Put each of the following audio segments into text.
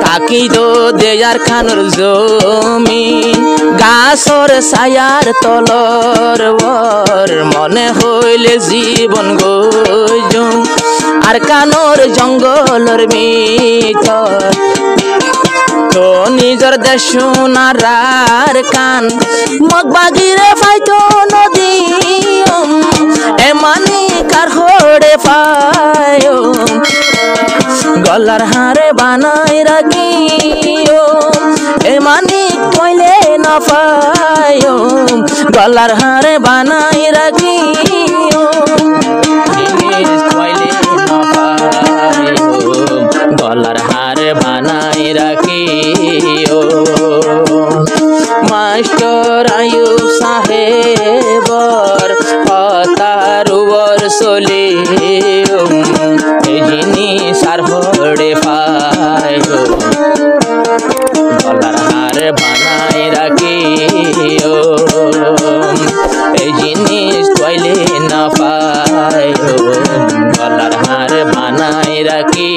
কাকি দো দেয়ার খানোর জমিন গাছর ছায়ার তলর বর মনে হইলে জীবন গজম আর কানোর জঙ্গলর ভিতর তো নিজর দেশ সোনার কান মগ বাগিরে ফাইতো নদী এমানি কার হড়ে পায় গলার হারে বানাই রাখি এমানি কইলে না পায় গলার হারে বানাই রাখি গলার হারে বানাই রাখি মাস্টার আয়ুব সাহেবর হতারুবর চলে যিনি সার হড়ে পায় গলার হার বানাই রাখি এই জিনিস কইলে না পায় গলার হার বানাই রাখি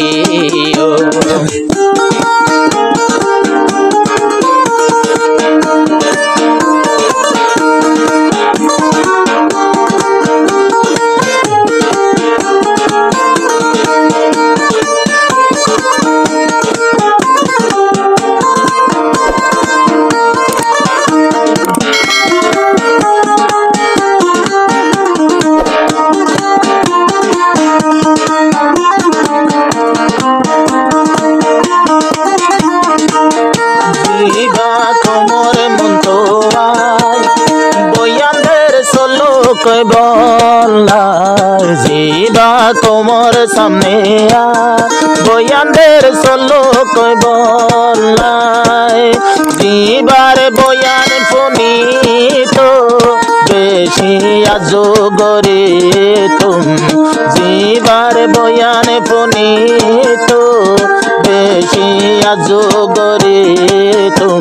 जीवा कोमर सामने बयानदेर सोलो कोई बोलाय जीवार बयान फुनी तो बेशी आजो गरे तुम जीवार बयान फुनी तो बेशी आजो गरे तुम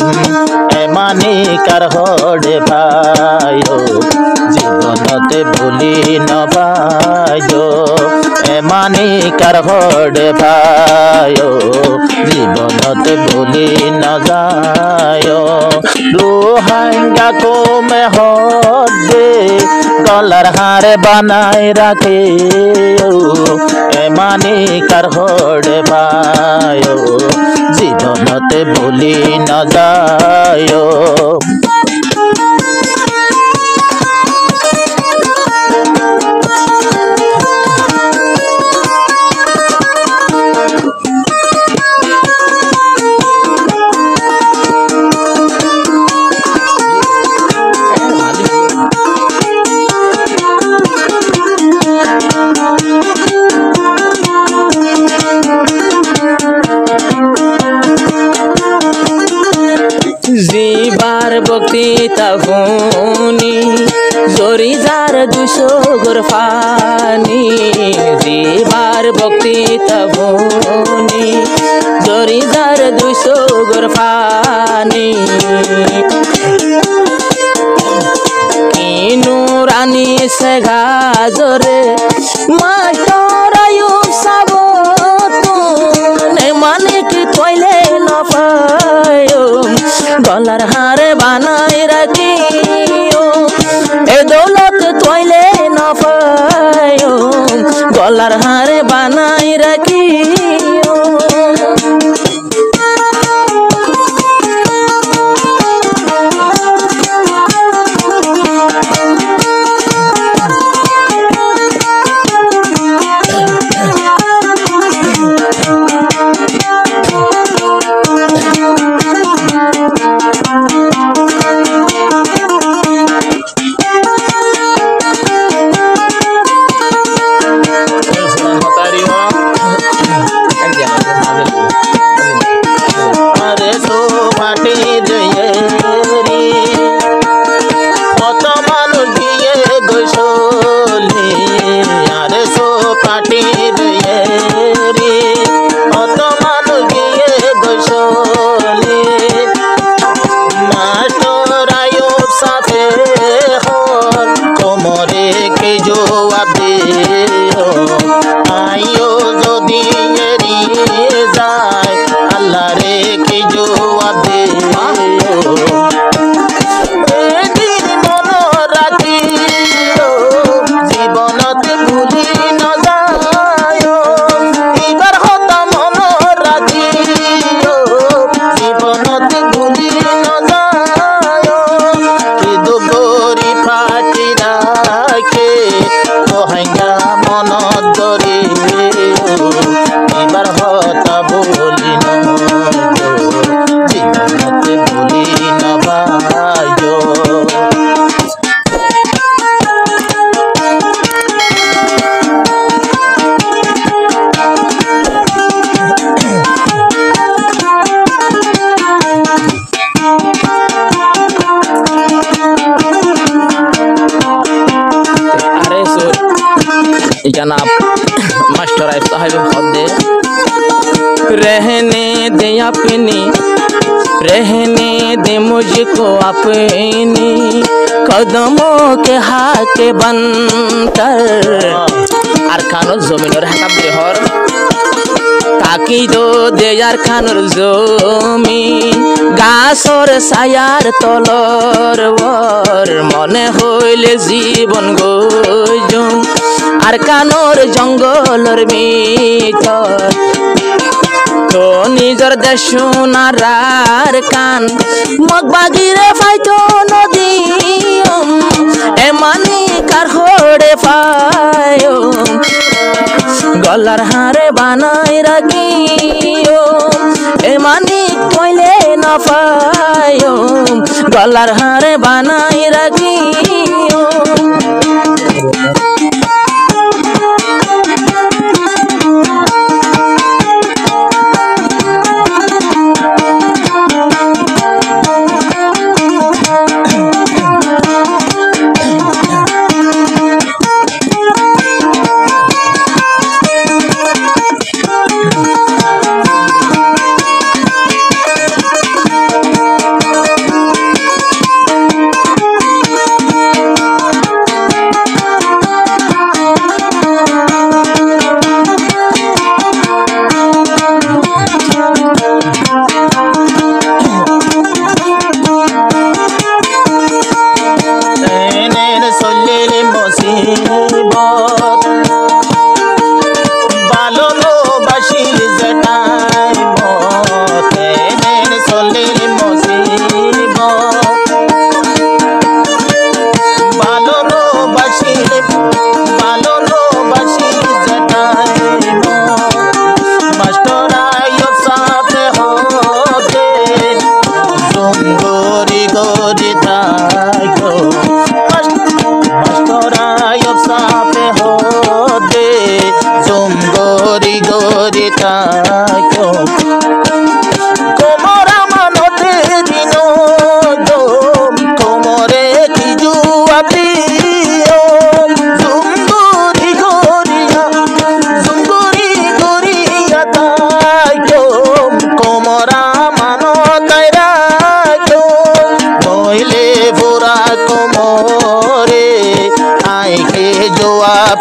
एमानी कार हड़े पायो জীবনতে ভুলি নবায় এমানি কার হড়ে পায় জীবনতে ভুলি ন যায় লোহাঙ্গা কমে হদে গলার হারে বানাই রাখে এমানি কার হড়ে পায় জীবনতে ভুলি ন যায় जीवार बक्तिता भूनी जोरी जार दुसो गुरफानी जीवार बक्तिता भूनी जोरी जार दुसो गुरफानी नूरानी से गाजरे मास्टर आयुब साबो तुने माने की तोइले न पायो गलार हारे बानाई राखी ए दौलत तोइले न पायो गलार हारे बानाई राखी জবাব দে এদিন মন রাখিও জীবনতে ভুলি ন যায় এবার হতা মন রাখিও জীবনতে ভুলি ন যায় কি দুগরি ফাটি রাখে কহাইয়া মন ধরে এবার হতা বলি ন জীবনতে ভুলি ন ভাই अरे सो जनाब मास्टर आइफ साहब खुद दे रहने दे अपनी रहने दे मुझको अपनी कदमों के हाके बनकर अरकानुल जमीन हाका बेहर ताकि दो दे अरकानुल जमीन गाছর ছায়ার তলর বর মনে হইলে জীবন গজম আর কানোর জঙ্গলর ভিতর তো নিজর দেশ সোনার কান মগবাগিরে ফাইতো নদী এমানি কার হড়ে পায় গলার হারে বানাই রাখিও এমানি কইলে না পায় গলার হারে বানাই রাখিও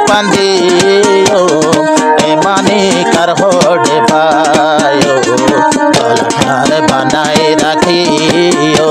पंदियो एमाने कर होड़े पायो कलाकार बनाए रखियो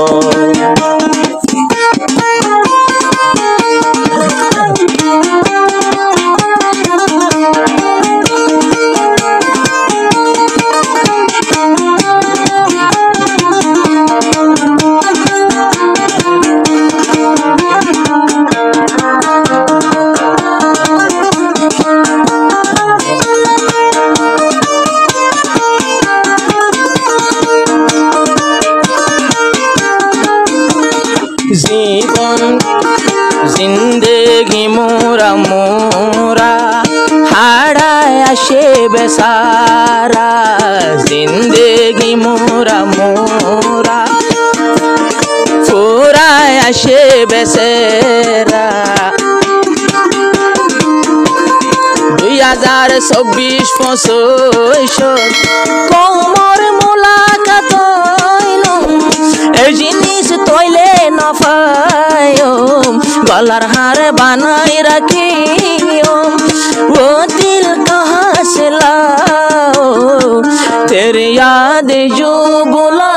জীবন জিন্দেগি মোরা মোরা হারায় আসে বেসারা জিন্দেগি মোরা মোরা ফুরায় আসে বেসেরা 2024-25 কোমর মোলাকাত এই জিনিস তৈলে না পায়ো গলার হার বানাই রাখিও ও দিল कहाँ से लाओ तेरे यार দেশো গোলা